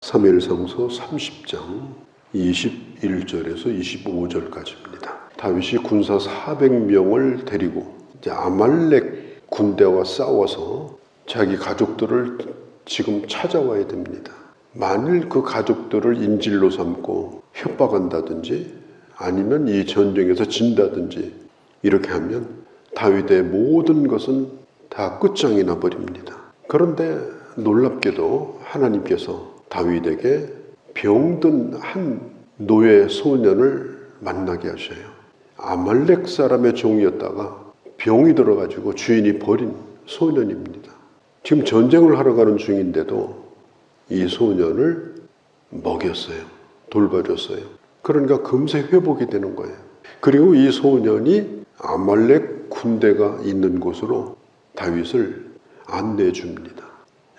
사무엘상서 30장 21절에서 25절까지입니다. 다윗이 군사 400명을 데리고 이제 아말렉 군대와 싸워서 자기 가족들을 지금 찾아와야 됩니다. 만일 그 가족들을 인질로 삼고 협박한다든지 아니면 이 전쟁에서 진다든지 이렇게 하면 다윗의 모든 것은 다 끝장이 나버립니다. 그런데 놀랍게도 하나님께서 다윗에게 병든 한 노예 소년을 만나게 하셔요. 아말렉 사람의 종이었다가 병이 들어가지고 주인이 버린 소년입니다. 지금 전쟁을 하러 가는 중인데도 이 소년을 먹였어요. 돌봐줬어요. 그러니까 금세 회복이 되는 거예요. 그리고 이 소년이 아말렉 군대가 있는 곳으로 다윗을 안내해 줍니다.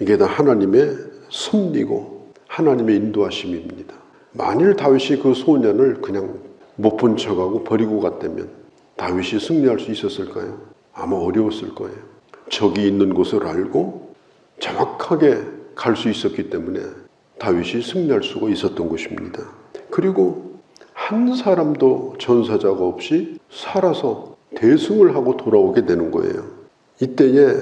이게 다 하나님의 섭리고 하나님의 인도하심입니다. 만일 다윗이 그 소년을 그냥 못 본 척하고 버리고 갔다면 다윗이 승리할 수 있었을까요? 아마 어려웠을 거예요. 적이 있는 곳을 알고 정확하게 갈 수 있었기 때문에 다윗이 승리할 수가 있었던 것입니다. 그리고 한 사람도 전사자가 없이 살아서 대승을 하고 돌아오게 되는 거예요. 이때에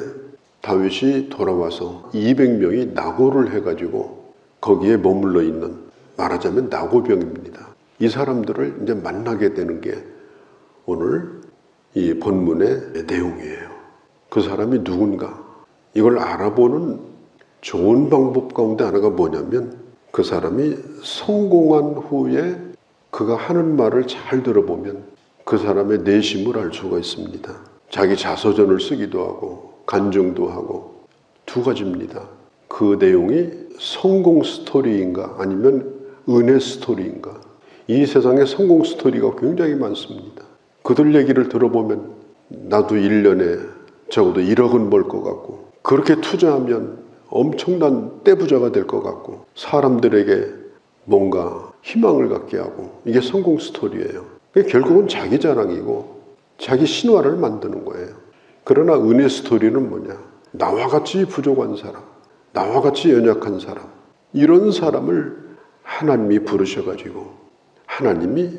다윗이 돌아와서 200명이 낙오를 해가지고 거기에 머물러 있는, 말하자면 낙오병입니다. 이 사람들을 이제 만나게 되는 게 오늘 이 본문의 내용이에요. 그 사람이 누군가, 이걸 알아보는 좋은 방법 가운데 하나가 뭐냐면 그 사람이 성공한 후에 그가 하는 말을 잘 들어보면 그 사람의 내심을 알 수가 있습니다. 자기 자서전을 쓰기도 하고 간증도 하고 두 가지입니다. 그 내용이 성공 스토리인가 아니면 은혜 스토리인가. 이 세상에 성공 스토리가 굉장히 많습니다. 그들 얘기를 들어보면 나도 1년에 적어도 1억은 벌 것 같고 그렇게 투자하면 엄청난 떼부자가 될 것 같고 사람들에게 뭔가 희망을 갖게 하고 이게 성공 스토리예요. 결국은 자기 자랑이고 자기 신화를 만드는 거예요. 그러나 은혜 스토리는 뭐냐? 나와 같이 부족한 사람, 나와 같이 연약한 사람, 이런 사람을 하나님이 부르셔가지고 하나님이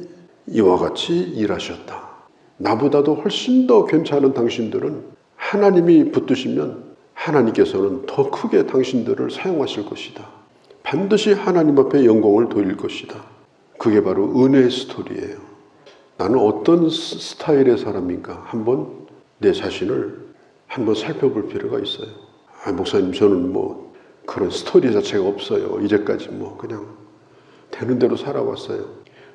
이와 같이 일하셨다. 나보다도 훨씬 더 괜찮은 당신들은 하나님이 붙드시면 하나님께서는 더 크게 당신들을 사용하실 것이다. 반드시 하나님 앞에 영광을 돌릴 것이다. 그게 바로 은혜의 스토리예요. 나는 어떤 스타일의 사람인가 한번 내 자신을 한번 살펴볼 필요가 있어요. 목사님 저는 뭐 그런 스토리 자체가 없어요. 이제까지 뭐 그냥 되는 대로 살아왔어요.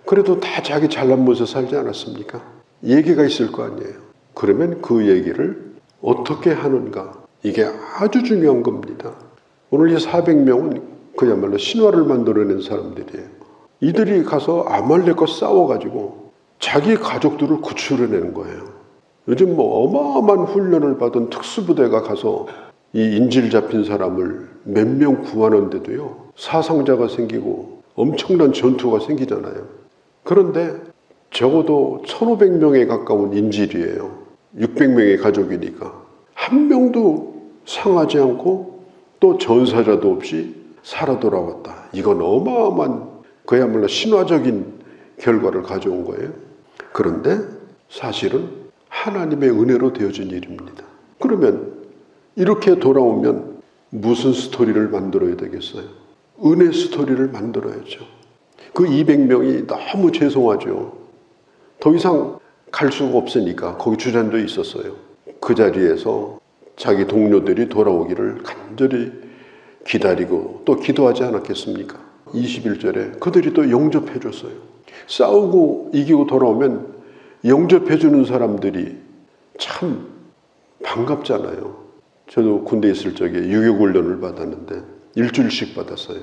그래도 다 자기 잘난 모습 살지 않았습니까? 얘기가 있을 거 아니에요. 그러면 그 얘기를 어떻게 하는가, 이게 아주 중요한 겁니다. 오늘 이 400명은 그야말로 신화를 만들어낸 사람들이에요. 이들이 가서 아말렉과 싸워가지고 자기 가족들을 구출해내는 거예요. 요즘 뭐 어마어마한 훈련을 받은 특수부대가 가서 이 인질 잡힌 사람을 몇 명 구하는데도요, 사상자가 생기고 엄청난 전투가 생기잖아요. 그런데 적어도 1500명에 가까운 인질이에요. 600명의 가족이니까 한 명도 상하지 않고 또 전사자도 없이 살아 돌아왔다. 이건 어마어마한 그야말로 신화적인 결과를 가져온 거예요. 그런데 사실은 하나님의 은혜로 되어진 일입니다. 그러면 이렇게 돌아오면 무슨 스토리를 만들어야 되겠어요? 은혜 스토리를 만들어야죠. 그 200명이 너무 죄송하죠. 더 이상 갈 수가 없으니까 거기 주전도 있었어요. 그 자리에서 자기 동료들이 돌아오기를 간절히 기다리고 또 기도하지 않았겠습니까? 21절에 그들이 또 영접해 줬어요. 싸우고 이기고 돌아오면 영접해 주는 사람들이 참 반갑잖아요. 저도 군대에 있을 적에 유교 훈련을 받았는데 일주일씩 받았어요.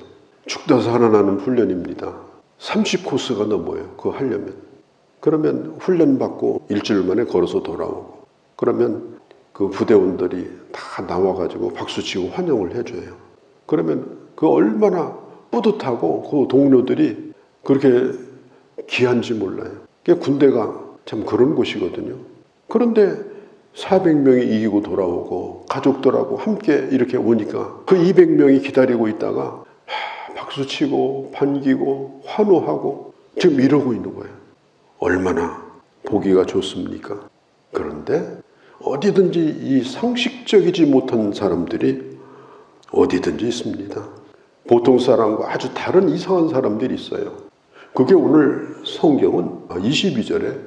죽다 살아나는 훈련입니다. 30코스가 넘어요. 그거 하려면. 그러면 훈련 받고 일주일 만에 걸어서 돌아오고 그러면 그 부대원들이 다 나와가지고 박수치고 환영을 해줘요. 그러면 그 얼마나 뿌듯하고 그 동료들이 그렇게 귀한지 몰라요. 군대가 참 그런 곳이거든요. 그런데 400명이 이기고 돌아오고 가족들하고 함께 이렇게 오니까 그 200명이 기다리고 있다가 박수치고 반기고 환호하고 지금 이러고 있는 거예요. 얼마나 보기가 좋습니까? 그런데 어디든지 이 상식적이지 못한 사람들이 어디든지 있습니다. 보통 사람과 아주 다른 이상한 사람들이 있어요. 그게 오늘 성경은 22절에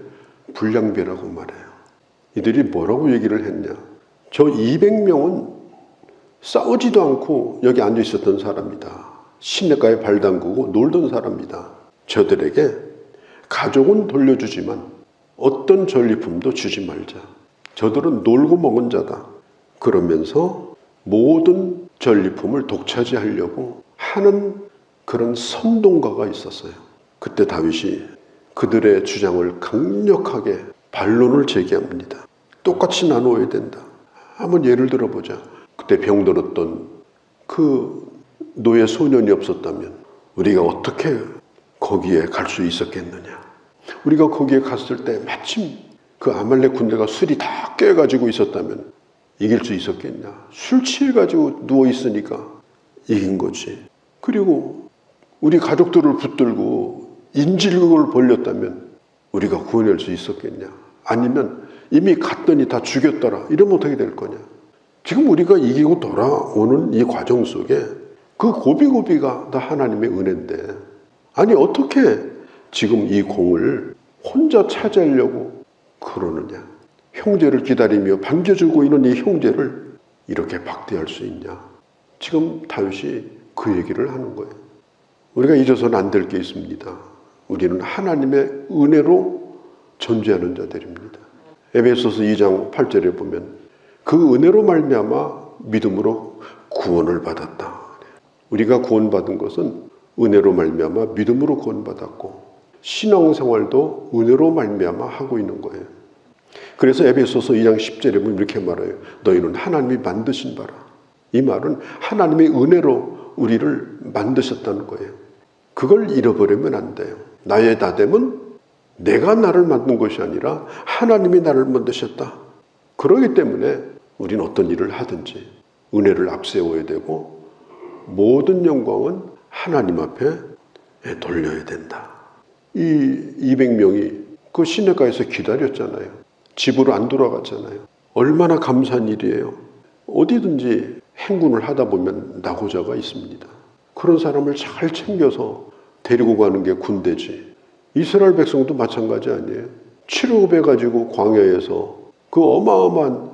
불량배라고 말해요. 이들이 뭐라고 얘기를 했냐? 저 200명은 싸우지도 않고 여기 앉아 있었던 사람이다. 시냇가에 발 담그고 놀던 사람이다. 저들에게 가족은 돌려주지만 어떤 전리품도 주지 말자. 저들은 놀고 먹은 자다. 그러면서 모든 전리품을 독차지하려고 하는 그런 선동가가 있었어요. 그때 다윗이 그들의 주장을 강력하게 반론을 제기합니다. 똑같이 나누어야 된다. 한번 예를 들어보자. 그때 병들었던 그 노예 소년이 없었다면 우리가 어떻게 거기에 갈 수 있었겠느냐. 우리가 거기에 갔을 때 마침 그 아말렉 군대가 술이 다 깨가지고 있었다면 이길 수 있었겠냐. 술 취해가지고 누워있으니까 이긴 거지. 그리고 우리 가족들을 붙들고 인질극을 벌렸다면 우리가 구원할 수 있었겠냐. 아니면 이미 갔더니 다 죽였더라. 이러면 어떻게 될 거냐. 지금 우리가 이기고 돌아오는 이 과정 속에 그 고비고비가 다 하나님의 은혜인데, 아니 어떻게 지금 이 공을 혼자 차지하려고 그러느냐. 형제를 기다리며 반겨주고 있는 이 형제를 이렇게 박대할 수 있냐. 지금 다윗이 그 얘기를 하는 거예요. 우리가 잊어서는 안 될 게 있습니다. 우리는 하나님의 은혜로 존재하는 자들입니다. 에베소서 2장 8절에 보면 그 은혜로 말미암아 믿음으로 구원을 받았다. 우리가 구원받은 것은 은혜로 말미암아 믿음으로 구원받았고 신앙생활도 은혜로 말미암아 하고 있는 거예요. 그래서 에베소서 2장 10절에 보면 이렇게 말해요. 너희는 하나님이 만드신 바라. 이 말은 하나님의 은혜로 우리를 만드셨다는 거예요. 그걸 잃어버리면 안 돼요. 나의 나됨은 내가 나를 만든 것이 아니라 하나님이 나를 만드셨다. 그렇기 때문에 우리는 어떤 일을 하든지 은혜를 앞세워야 되고 모든 영광은 하나님 앞에 돌려야 된다. 이 200명이 그 시냇가에서 기다렸잖아요. 집으로 안 돌아갔잖아요. 얼마나 감사한 일이에요. 어디든지 행군을 하다 보면 낙오자가 있습니다. 그런 사람을 잘 챙겨서 데리고 가는 게 군대지. 이스라엘 백성도 마찬가지 아니에요. 출애굽해가지고 광야에서 그 어마어마한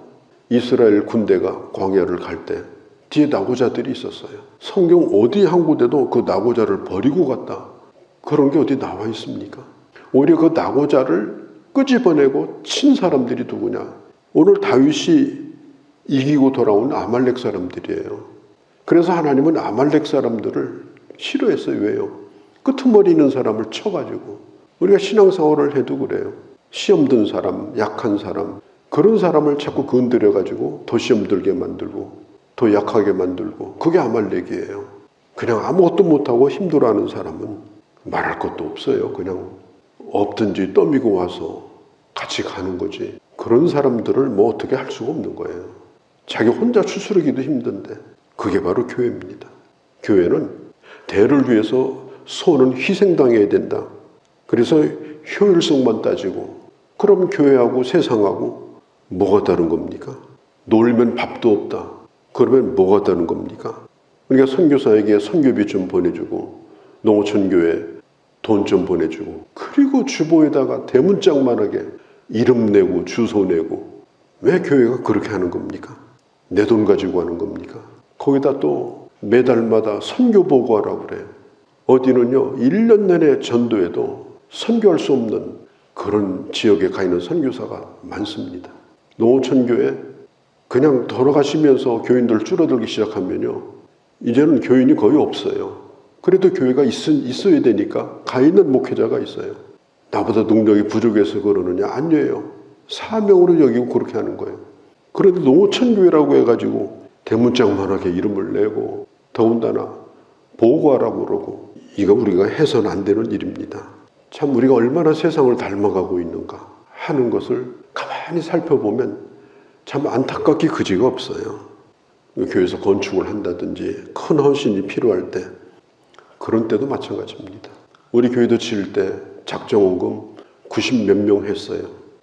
이스라엘 군대가 광야를 갈 때 뒤에 낙오자들이 있었어요. 성경 어디 한 곳에도 그 낙오자를 버리고 갔다. 그런 게 어디 나와 있습니까? 오히려 그 낙오자를 끄집어내고 친 사람들이 누구냐? 오늘 다윗이 이기고 돌아온 아말렉 사람들이에요. 그래서 하나님은 아말렉 사람들을 싫어했어요. 왜요? 끄트머리 있는 사람을 쳐가지고. 우리가 신앙생활을 해도 그래요. 시험 든 사람, 약한 사람, 그런 사람을 자꾸 건드려가지고 더 시험 들게 만들고 더 약하게 만들고, 그게 아말렉이에요. 그냥 아무것도 못하고 힘들어하는 사람은 말할 것도 없어요. 그냥 없든지 떠미고 와서 같이 가는 거지. 그런 사람들을 뭐 어떻게 할 수가 없는 거예요. 자기 혼자 추스르기도 힘든데 그게 바로 교회입니다. 교회는 대를 위해서 소는 희생당해야 된다. 그래서 효율성만 따지고, 그럼 교회하고 세상하고 뭐가 다른 겁니까? 놀면 밥도 없다. 그러면 뭐가 다른 겁니까? 그러니까 선교사에게 선교비 좀 보내주고 농어촌교회 돈 좀 보내주고, 그리고 주보에다가 대문짝만하게 이름 내고 주소 내고, 왜 교회가 그렇게 하는 겁니까? 내 돈 가지고 하는 겁니까? 거기다 또 매달마다 선교 보고하라고 그래요. 어디는요 1년 내내 전도해도 선교할 수 없는 그런 지역에 가 있는 선교사가 많습니다. 농어촌교회 그냥 돌아가시면서 교인들 줄어들기 시작하면요 이제는 교인이 거의 없어요. 그래도 교회가 있어야 되니까 가 있는 목회자가 있어요. 나보다 능력이 부족해서 그러느냐? 아니에요. 사명으로 여기고 그렇게 하는 거예요. 그런데 농어촌교회라고 해가지고 대문짝만하게 이름을 내고 더군다나 보고하라고 그러고, 이거 우리가 해서는 안 되는 일입니다. 참 우리가 얼마나 세상을 닮아가고 있는가 하는 것을 가만히 살펴보면 참 안타깝기 그지가 없어요. 교회에서 건축을 한다든지 큰 헌신이 필요할 때 그런 때도 마찬가지입니다. 우리 교회도 지을 때 작정헌금 90 몇 명 했어요.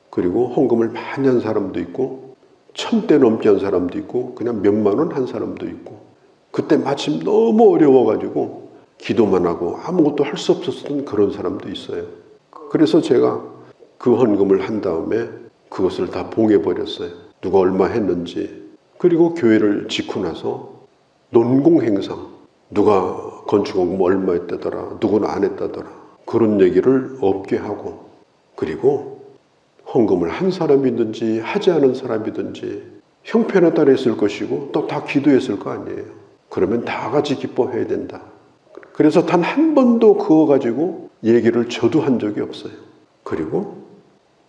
그리고 헌금을 많이 한 사람도 있고 1000대 넘게 한 사람도 있고 그냥 몇만 원 한 사람도 있고, 그때 마침 너무 어려워가지고 기도만 하고 아무것도 할 수 없었던 그런 사람도 있어요. 그래서 제가 그 헌금을 한 다음에 그것을 다 봉해버렸어요. 누가 얼마 했는지. 그리고 교회를 짓고 나서 논공행상, 누가 건축헌금 얼마 했다더라, 누구는 안 했다더라, 그런 얘기를 없게 하고, 그리고 헌금을 한 사람이든지 하지 않은 사람이든지 형편에 따라 했을 것이고 또 다 기도했을 거 아니에요. 그러면 다 같이 기뻐해야 된다. 그래서 단 한 번도 그거 가지고 얘기를 저도 한 적이 없어요. 그리고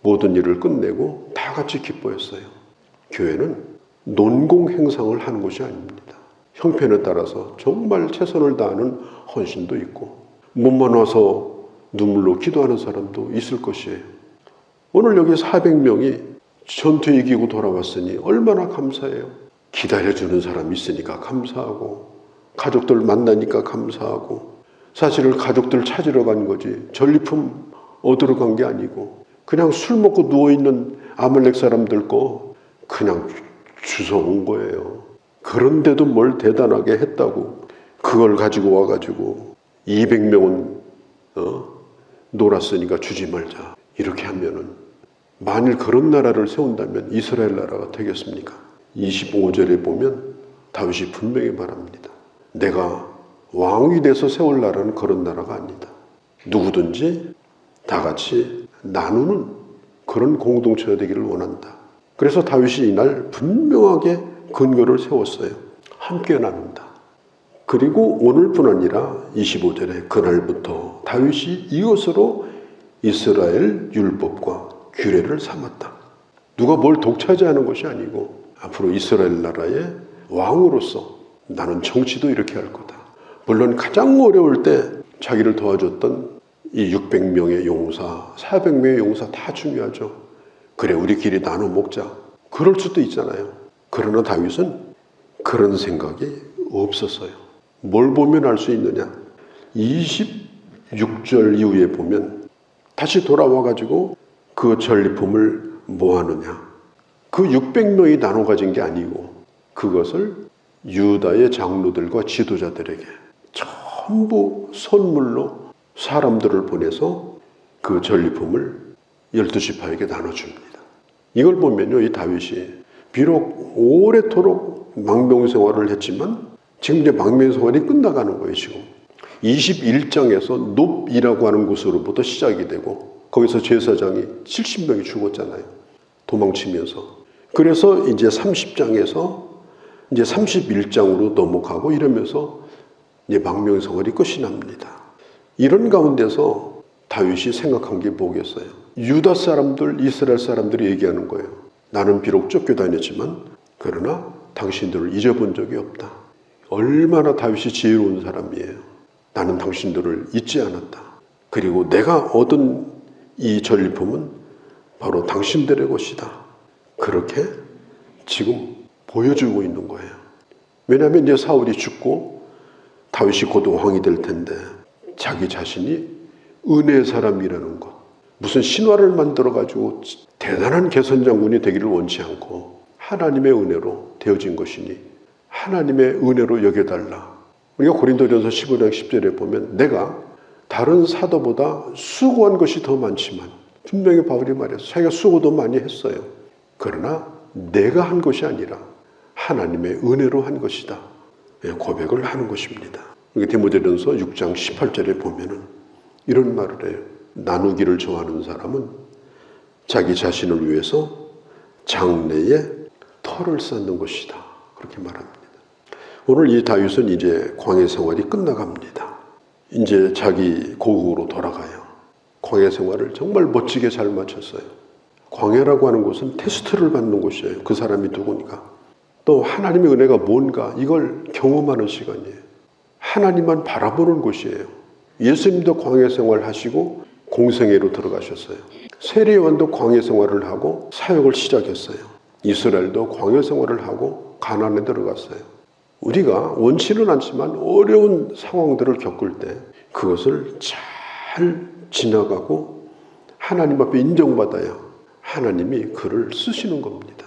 모든 일을 끝내고 다 같이 기뻐했어요. 교회는 논공행상을 하는 것이 아닙니다. 형편에 따라서 정말 최선을 다하는 헌신도 있고 몸만 와서 눈물로 기도하는 사람도 있을 것이에요. 오늘 여기 400명이 전투에 이기고 돌아왔으니 얼마나 감사해요. 기다려주는 사람이 있으니까 감사하고, 가족들 만나니까 감사하고, 사실은 가족들 찾으러 간 거지 전리품 얻으러 간 게 아니고 그냥 술 먹고 누워있는 아말렉 사람들 거 그냥 주워온 거예요. 그런데도 뭘 대단하게 했다고 그걸 가지고 와가지고 200명은 놀았으니까 주지 말자 이렇게 하면은, 만일 그런 나라를 세운다면 이스라엘 나라가 되겠습니까? 25절에 보면 다윗이 분명히 말합니다. 내가 왕이 돼서 세울 나라는 그런 나라가 아니다. 누구든지 다 같이 나누는 그런 공동체가 되기를 원한다. 그래서 다윗이 이날 분명하게 근거를 세웠어요. 함께 나눈다. 그리고 오늘뿐 아니라 25절에 그날부터 다윗이 이것으로 이스라엘 율법과 규례를 삼았다. 누가 뭘 독차지하는 것이 아니고 앞으로 이스라엘 나라의 왕으로서 나는 정치도 이렇게 할 거다. 물론 가장 어려울 때 자기를 도와줬던 이 600명의 용사, 400명의 용사 다 중요하죠. 그래 우리끼리 나눠 먹자. 그럴 수도 있잖아요. 그러나 다윗은 그런 생각이 없었어요. 뭘 보면 알 수 있느냐? 26절 이후에 보면 다시 돌아와가지고 그 전리품을 뭐 하느냐? 그 600명이 나눠 가진 게 아니고 그것을 유다의 장로들과 지도자들에게 전부 선물로 사람들을 보내서 그 전리품을 12지파에게 나눠줍니다. 이걸 보면요, 이 다윗이 비록 오래도록 망명생활을 했지만 지금 이제 망명생활이 끝나가는 거예요. 지금 21장에서 놉이라고 하는 곳으로부터 시작이 되고 거기서 제사장이 70명이 죽었잖아요. 도망치면서. 그래서 이제 30장에서 이제 31장으로 넘어가고 이러면서 이제 망명생활이 끝이 납니다. 이런 가운데서 다윗이 생각한 게 뭐겠어요? 유다 사람들, 이스라엘 사람들이 얘기하는 거예요. 나는 비록 쫓겨다녔지만 그러나 당신들을 잊어본 적이 없다. 얼마나 다윗이 지혜로운 사람이에요. 나는 당신들을 잊지 않았다. 그리고 내가 얻은 이 전리품은 바로 당신들의 것이다. 그렇게 지금 보여주고 있는 거예요. 왜냐하면 이제 사울이 죽고 다윗이 곧 왕이 될 텐데 자기 자신이 은혜의 사람이라는 것, 무슨 신화를 만들어가지고 대단한 개선장군이 되기를 원치 않고 하나님의 은혜로 되어진 것이니 하나님의 은혜로 여겨달라. 우리가 고린도전서 15장 10절에 보면 내가 다른 사도보다 수고한 것이 더 많지만, 분명히 바울이 말해서 자기가 수고도 많이 했어요. 그러나 내가 한 것이 아니라 하나님의 은혜로 한 것이다. 고백을 하는 것입니다. 디모데전서 6장 18절에 보면은 이런 말을 해요. 나누기를 좋아하는 사람은 자기 자신을 위해서 장래에 터를 쌓는 것이다. 그렇게 말합니다. 오늘 이 다윗은 이제 광야 생활이 끝나갑니다. 이제 자기 고국으로 돌아가요. 광야 생활을 정말 멋지게 잘 마쳤어요. 광야라고 하는 곳은 테스트를 받는 곳이에요. 그 사람이 누구니까. 또 하나님의 은혜가 뭔가 이걸 경험하는 시간이에요. 하나님만 바라보는 곳이에요. 예수님도 광야 생활 하시고 공생애로 들어가셨어요. 세례요한도 광야 생활을 하고 사역을 시작했어요. 이스라엘도 광야 생활을 하고 가나안에 들어갔어요. 우리가 원치는 않지만 어려운 상황들을 겪을 때 그것을 잘 지나가고 하나님 앞에 인정받아야 하나님이 그를 쓰시는 겁니다.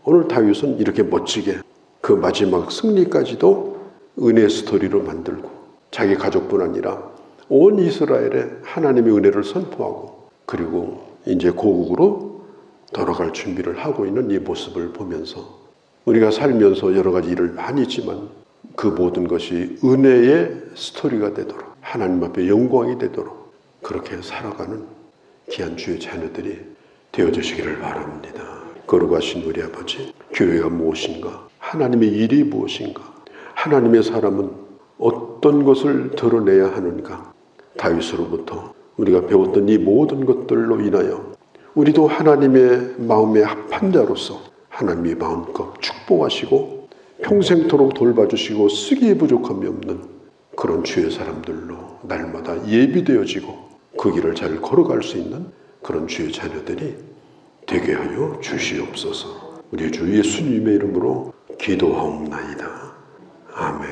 오늘 다윗은 이렇게 멋지게 그 마지막 승리까지도 은혜 스토리로 만들고 자기 가족뿐 아니라 온 이스라엘에 하나님의 은혜를 선포하고 그리고 이제 고국으로 돌아갈 준비를 하고 있는 이 모습을 보면서 우리가 살면서 여러 가지 일을 많이 있지만 그 모든 것이 은혜의 스토리가 되도록 하나님 앞에 영광이 되도록 그렇게 살아가는 귀한 주의 자녀들이 되어주시기를 바랍니다. 거룩하신 우리 아버지, 교회가 무엇인가? 하나님의 일이 무엇인가? 하나님의 사람은 어떤 것을 드러내야 하는가? 다윗으로부터 우리가 배웠던 이 모든 것들로 인하여 우리도 하나님의 마음에 합한 자로서 하나님이 마음껏 축복하시고 평생토록 돌봐주시고 쓰기에 부족함이 없는 그런 주의 사람들로 날마다 예비되어지고 그 길을 잘 걸어갈 수 있는 그런 주의 자녀들이 되게 하여 주시옵소서. 우리 주 예수님의 이름으로 기도하옵나이다. 아멘.